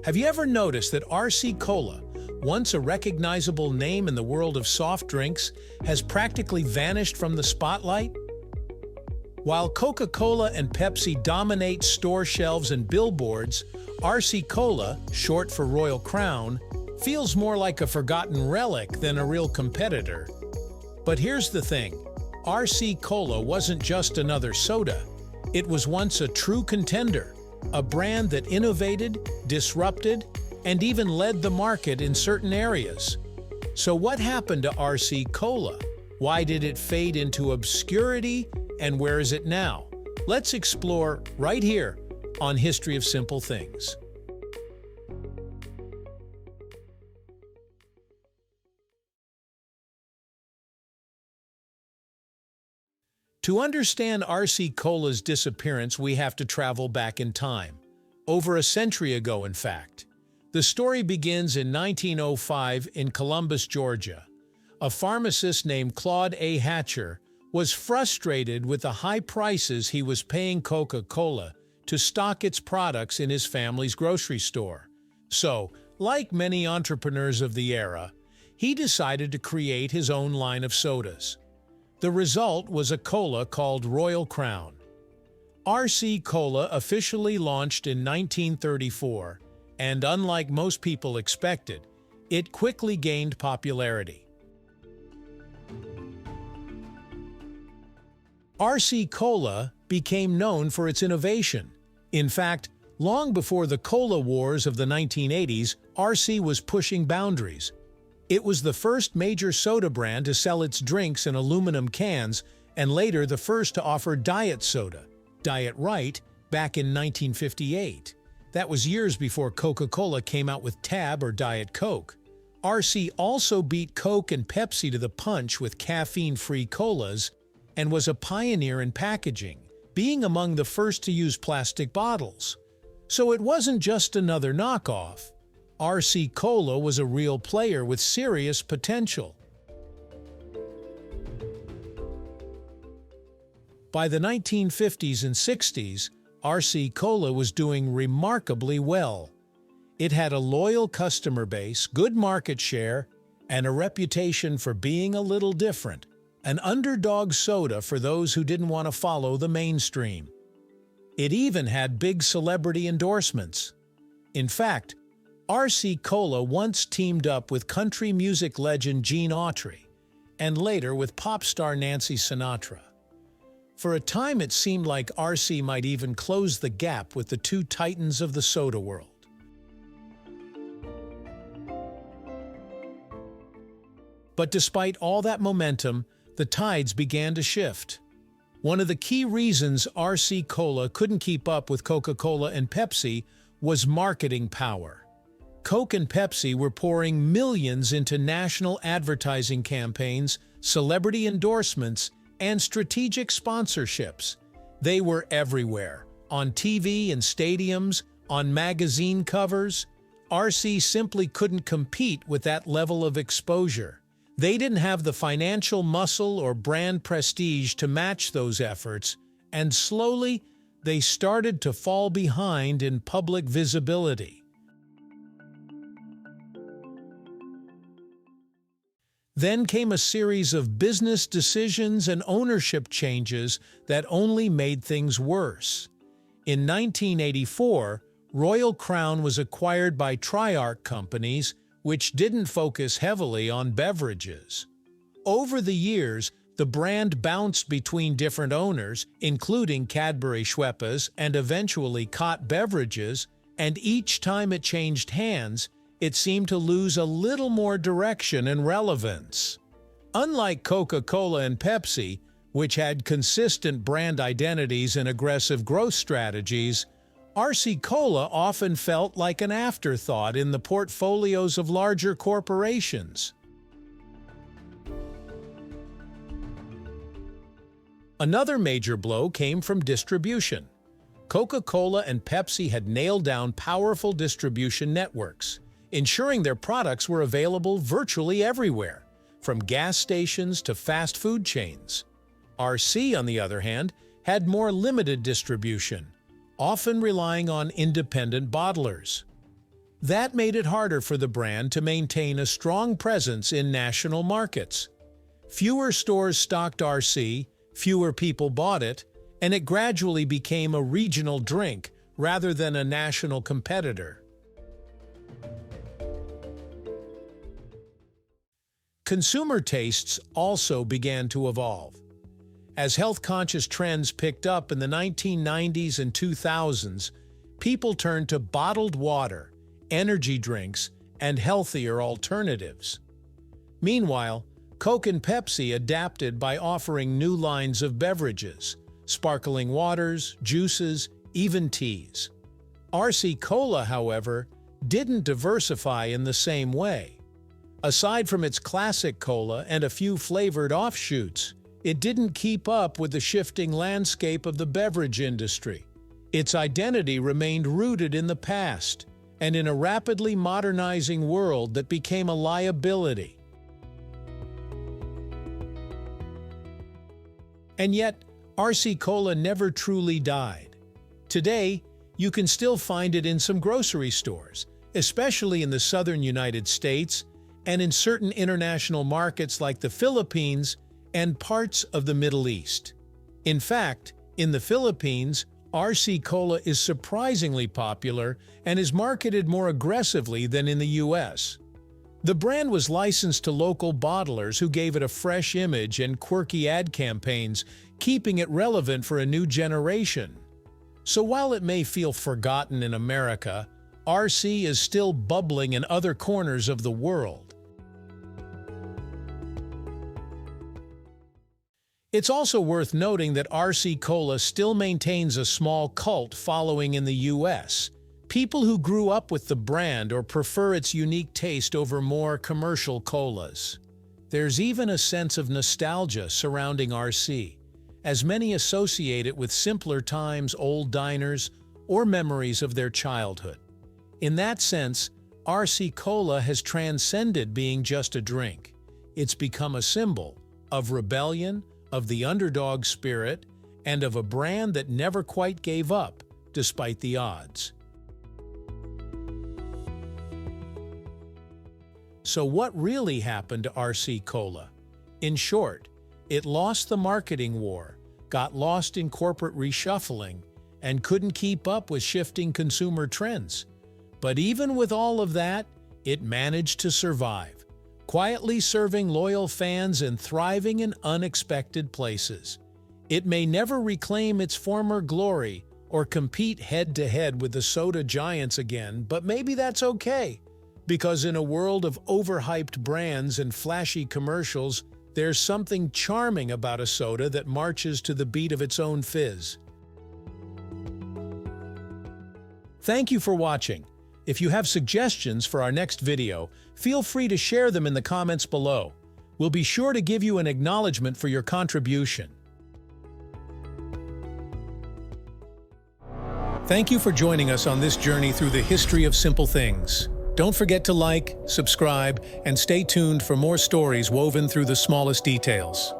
Have you ever noticed that RC Cola, once a recognizable name in the world of soft drinks, has practically vanished from the spotlight? While Coca-Cola and Pepsi dominate store shelves and billboards, RC Cola, short for Royal Crown, feels more like a forgotten relic than a real competitor. But here's the thing, RC Cola wasn't just another soda. It was once a true contender, a brand that innovated, disrupted, and even led the market in certain areas. So what happened to RC Cola? Why did it fade into obscurity, and where is it now? Let's explore right here on History of Simple Things. To understand RC Cola's disappearance, we have to travel back in time. Over a century ago, in fact. The story begins in 1905 in Columbus, Georgia. A pharmacist named Claude A. Hatcher was frustrated with the high prices he was paying Coca-Cola to stock its products in his family's grocery store. So, like many entrepreneurs of the era, he decided to create his own line of sodas. The result was a cola called Royal Crown. RC Cola officially launched in 1934, and unlike most people expected, it quickly gained popularity. RC Cola became known for its innovation. In fact, long before the cola wars of the 1980s, RC was pushing boundaries. It was the first major soda brand to sell its drinks in aluminum cans, and later the first to offer diet soda, Diet Right, back in 1958. That was years before Coca-Cola came out with Tab or Diet Coke. RC also beat Coke and Pepsi to the punch with caffeine-free colas and was a pioneer in packaging, being among the first to use plastic bottles. So it wasn't just another knockoff. RC Cola was a real player with serious potential. By the 1950s and 60s, RC Cola was doing remarkably well. It had a loyal customer base, good market share, and a reputation for being a little different, an underdog soda for those who didn't want to follow the mainstream. It even had big celebrity endorsements. In fact, RC Cola once teamed up with country music legend Gene Autry, and later with pop star Nancy Sinatra. For a time it seemed like RC might even close the gap with the two titans of the soda world. But despite all that momentum, the tides began to shift. One of the key reasons RC Cola couldn't keep up with Coca-Cola and Pepsi was marketing power. Coke and Pepsi were pouring millions into national advertising campaigns, celebrity endorsements, and strategic sponsorships. They were everywhere, on TV and stadiums, on magazine covers. RC simply couldn't compete with that level of exposure. They didn't have the financial muscle or brand prestige to match those efforts, and slowly they started to fall behind in public visibility. Then came a series of business decisions and ownership changes that only made things worse. In 1984, Royal Crown was acquired by Triarch Companies, which didn't focus heavily on beverages. Over the years, the brand bounced between different owners, including Cadbury Schweppes and eventually Cott Beverages, and each time it changed hands, it seemed to lose a little more direction and relevance. Unlike Coca-Cola and Pepsi, which had consistent brand identities and aggressive growth strategies, RC Cola often felt like an afterthought in the portfolios of larger corporations. Another major blow came from distribution. Coca-Cola and Pepsi had nailed down powerful distribution networks, ensuring their products were available virtually everywhere, from gas stations to fast food chains. RC, on the other hand, had more limited distribution, often relying on independent bottlers. That made it harder for the brand to maintain a strong presence in national markets. Fewer stores stocked RC, fewer people bought it, and it gradually became a regional drink rather than a national competitor. Consumer tastes also began to evolve. As health-conscious trends picked up in the 1990s and 2000s, people turned to bottled water, energy drinks, and healthier alternatives. Meanwhile, Coke and Pepsi adapted by offering new lines of beverages, sparkling waters, juices, even teas. RC Cola, however, didn't diversify in the same way. Aside from its classic cola and a few flavored offshoots, it didn't keep up with the shifting landscape of the beverage industry. Its identity remained rooted in the past and in a rapidly modernizing world that became a liability. And yet, RC Cola never truly died. Today, you can still find it in some grocery stores, especially in the southern United States and in certain international markets like the Philippines and parts of the Middle East. In fact, in the Philippines, RC Cola is surprisingly popular and is marketed more aggressively than in the US. The brand was licensed to local bottlers who gave it a fresh image and quirky ad campaigns, keeping it relevant for a new generation. So while it may feel forgotten in America, RC is still bubbling in other corners of the world. It's also worth noting that RC Cola still maintains a small cult following in the US. People who grew up with the brand or prefer its unique taste over more commercial colas. There's even a sense of nostalgia surrounding RC, as many associate it with simpler times, old diners, or memories of their childhood. In that sense, RC Cola has transcended being just a drink. It's become a symbol of rebellion, of the underdog spirit, and of a brand that never quite gave up, despite the odds. So what really happened to RC Cola? In short, it lost the marketing war, got lost in corporate reshuffling, and couldn't keep up with shifting consumer trends. But even with all of that, it managed to survive, quietly serving loyal fans and thriving in unexpected places. It may never reclaim its former glory or compete head-to-head with the soda giants again, but maybe that's okay, because in a world of overhyped brands and flashy commercials, there's something charming about a soda that marches to the beat of its own fizz. Thank you for watching. If you have suggestions for our next video, feel free to share them in the comments below. We'll be sure to give you an acknowledgement for your contribution. Thank you for joining us on this journey through the history of simple things. Don't forget to like, subscribe, and stay tuned for more stories woven through the smallest details.